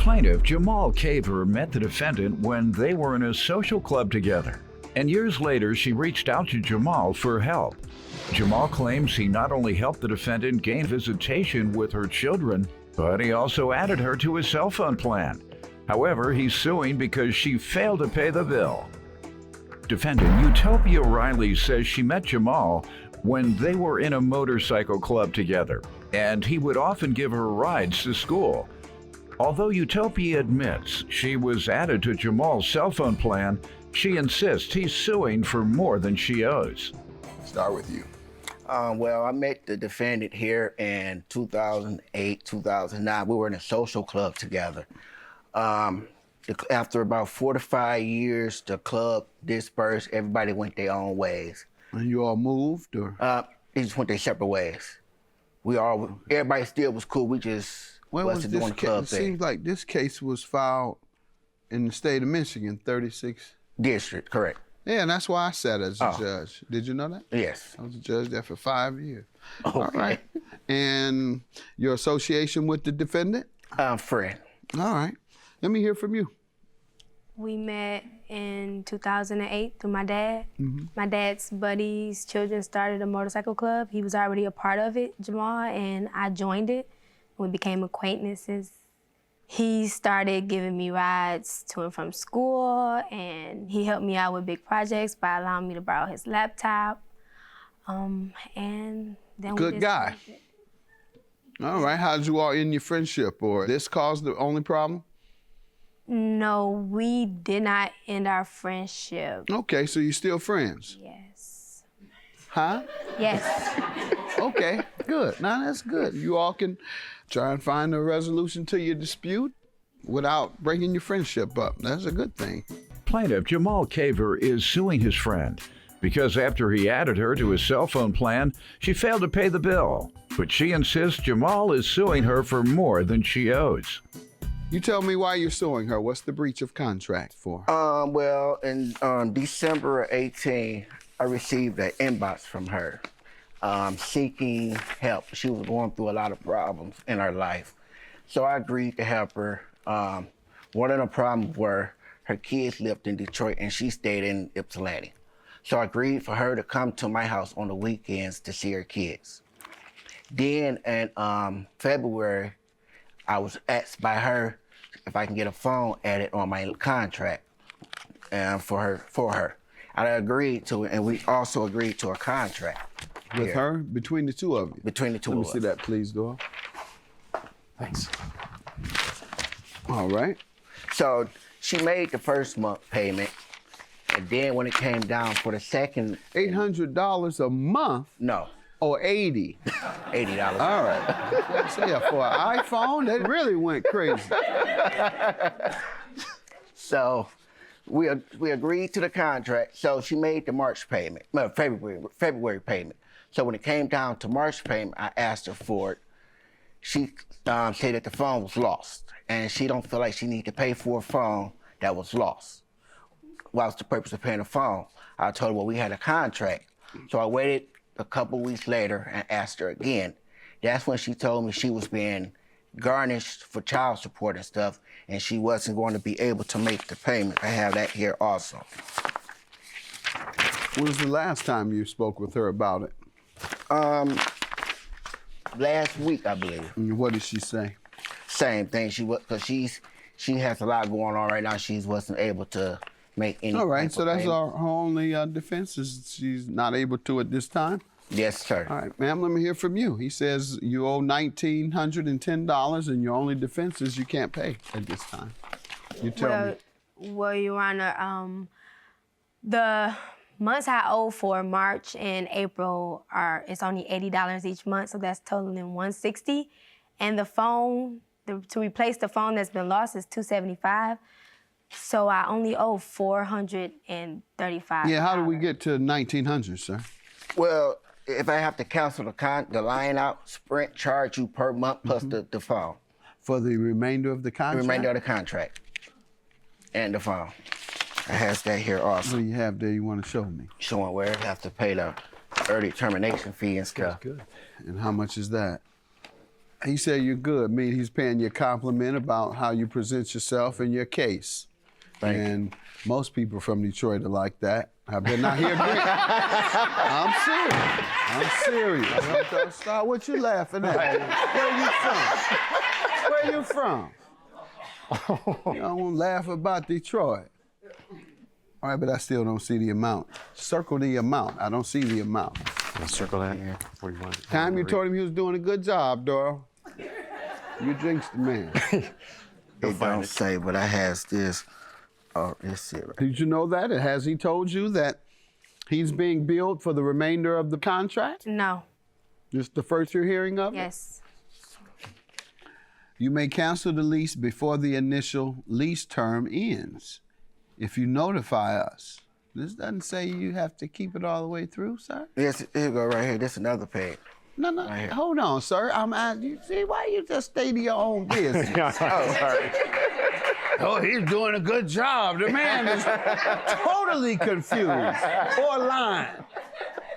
Plaintiff Jamal Caver met the defendant when they were in a social club together. And years later, she reached out to Jamal for help. Jamal claims he not only helped the defendant gain visitation with her children, but he also added her to his cell phone plan. However, he's suing because she failed to pay the bill. Defendant Utopia Riley says she met Jamal when they were in a motorcycle club together, and he would often give her rides to school. Although Utopia admits she was added to Jamal's cell phone plan, she insists he's suing for more than she owes. Start with you. Well, I met the defendant here in 2008, 2009. We were in a social club together. After about 4 to 5 years, the club dispersed. Everybody went their own ways. And you all moved, or? They just went their separate ways. Everybody still was cool. We just wasn't doing the club thing. It seems like this case was filed in the state of Michigan, 36. District, correct. Yeah, and that's why I sat as a judge. Did you know that? Yes. I was a judge there for 5 years. Okay. All right. And your association with the defendant? Friend. All right. Let me hear from you. We met in 2008 through my dad. Mm-hmm. My dad's buddies' children started a motorcycle club. He was already a part of it, Jamal, and I joined it. We became acquaintances. He started giving me rides to and from school, and he helped me out with big projects by allowing me to borrow his laptop. And then Good guy. All right. How did you all end your friendship, or this caused the only problem? No, we did not end our friendship. Okay, so you're still friends? Yes. Huh? Yes. Okay, good. Now that's good. You all can try and find a resolution to your dispute without breaking your friendship up. That's a good thing. Plaintiff Jamal Caver is suing his friend because after he added her to his cell phone plan, she failed to pay the bill. But she insists Jamal is suing her for more than she owes. You tell me why you're suing her. What's the breach of contract for? Well, in December of 18, I received an inbox from her seeking help. She was going through a lot of problems in her life. So I agreed to help her. One of the problems were her kids lived in Detroit and she stayed in Ypsilanti. So I agreed for her to come to my house on the weekends to see her kids. Then in February, I was asked by her if I can get a phone added on my contract for her. I agreed to it, and we also agreed to a contract. With her? Between the two of you? Between the two of us. Let me see that, please, Dora. Thanks. All right. So she made the first month payment, and then when it came down for the second... $800 a month? No. Or 80? $80. All right. So yeah, for an iPhone, that really went crazy. So we agreed to the contract. So she made the March payment, February payment. So when it came down to March payment, I asked her for it. She said that the phone was lost, and she don't feel like she need to pay for a phone that was lost. What's the purpose of paying a phone? I told her, well, we had a contract. So I waited a couple weeks later and asked her again. That's when she told me she was being garnished for child support and stuff, and she wasn't going to be able to make the payment. I have that here also. When was the last time you spoke with her about it? Last week, I believe. And what did she say? Same thing. Because she has a lot going on right now. She wasn't able to make any. All right, so that's payment. her only defense, is she's not able to at this time? Yes, sir. All right, ma'am, let me hear from you. He says you owe $1,910 and your only defense is you can't pay at this time. You tell me. Well, Your Honor, the months I owe for March and April it's only $80 each month, so that's totaling $160. And the phone, to replace the phone that's been lost is $275. So I only owe $435. Yeah, how do we get to 1,900, sir? Well, if I have to cancel the line out, Sprint charge you per month plus the phone. For the remainder of the contract? The remainder of the contract and the phone. I have that here also. What do you have there you want to show me? Showing where I have to pay the early termination fee and stuff. Good. And how much is that? He said you're good. Mean he's paying you a compliment about how you present yourself in your case. Thank you. And most people from Detroit are like that. I better not hear Green. I'm serious. Stop what you laughing at. Where you from? You don't laugh about Detroit. All right, but I still don't see the amount. Circle the amount. I don't see the amount. I'll circle that. What do you want? Time you told him he was doing a good job, Doyle. You jinxed the man. It don't say, but I has this. Oh, it's it. Right. Did you know that? Has he told you that he's being billed for the remainder of the contract? No. Just the first you're hearing of it? Yes. You may cancel the lease before the initial lease term ends if you notify us. This doesn't say you have to keep it all the way through, sir. Yes, here you go right here. This is another page. No, Right here. hold on, sir. I'm asking you. See, why you just stay to your own business? Sorry. Oh, he's doing a good job. The man is totally confused or lying.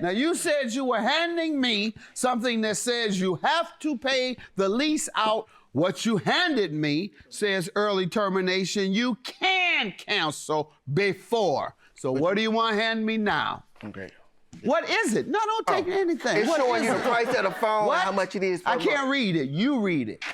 Now, you said you were handing me something that says you have to pay the lease out. What you handed me says early termination. You can cancel before. So what do you want to hand me now? Okay. What is it? No, don't take anything. It's What showing is you the it? price of the phone, What? how much it is. Per I can't month. read it. You read it.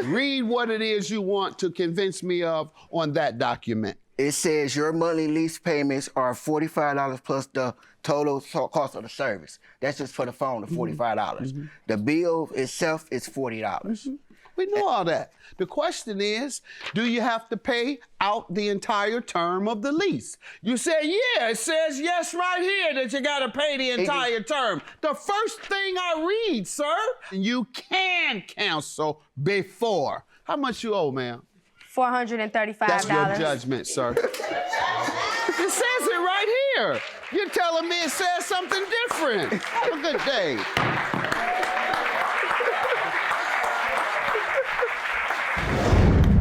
Read what it is you want to convince me of on that document. It says your monthly lease payments are $45 plus the total cost of the service. That's just for the phone, the $45. The bill itself is $40. We know all that. The question is, do you have to pay out the entire term of the lease? You said, yeah, it says yes right here that you got to pay the entire term. The first thing I read, sir, you can cancel before. How much you owe, ma'am? $435. That's your judgment, sir. It says it right here. You're telling me it says something different. Have a good day.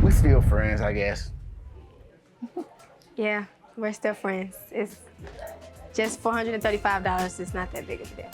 We're still friends, I guess. Yeah, we're still friends. It's just $435. It's not that big of a deal.